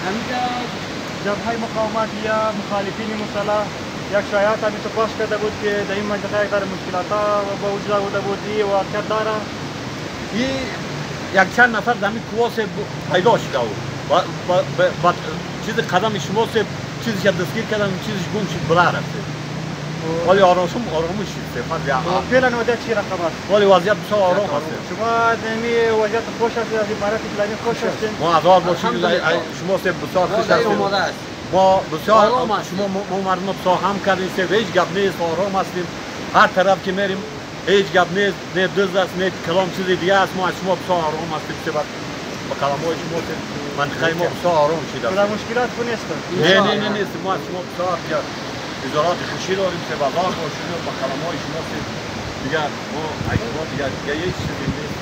همینجا جبهه مقاومت یا مخالفین مسلح یک شایعات همی تو پاش کرده بود که در این منطقه یک داره مشکلات به وجود آورده بود این واقعیت داره. این یک چند نفر در این کواس پیدا شده و چیز قدم شما چیزی که دستگیر کردن چیزش گم شد بلا رفته ولی آرامش است فعلا وضعیت چی رقم است؟ ولی وضعیت بسیار آرام است. شما در این وضعیت خوش هستید از عبارت اسلامی خوش هستید؟ ما آزاد باشید شما بسیار خوش هستید. ما بسیار ما مردم بسیار هم کردیم هیچ گپ نیست آرام هستیم هر طرف که میریم هیچ گپ نیست نه دزد است نه کلام چیز دیگه است ما از شما بسیار آرام هستیم سبب با کلام‌های شما منطقه ما بسیار آرام شده است. مشکلات کو نیست؟ نه نیست ما از شما بسیار ازارات خوشی داریم که بازار باشیم با کلام‌های شما دیگه ما شما دیگه هیچ چیزی نیست.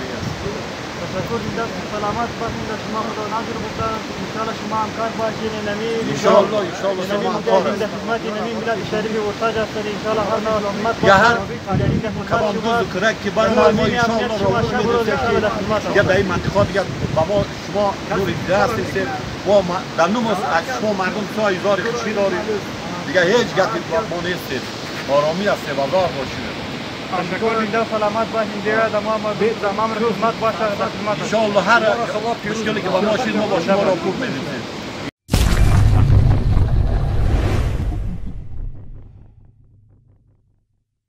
تشکر دیدم سلامت باشید شما خدا ناظر باشید ان شاء الله شما همکار باشید نمی ان شاء الله شما همکار در خدمت نمی ملت شریف ورتاج هستید ان شاء الله هر نوع خدمت یا هر کلام دوست کرک که برای ما ان شاء الله رو می‌دید یا در این منطقه دیگه با ما شما نور دیده هستید ما در نوم از شما مردم بسیار هزار خوشی داریم دیگه هیچ گپی ما نیست آرامی است بازار باشید. تشکر دیدم سلامت باشین دیگه تمام خدمت باشه در خدمت ان شاء الله هر مشکلی که با ما شید ما با شما را خوب می‌دیم.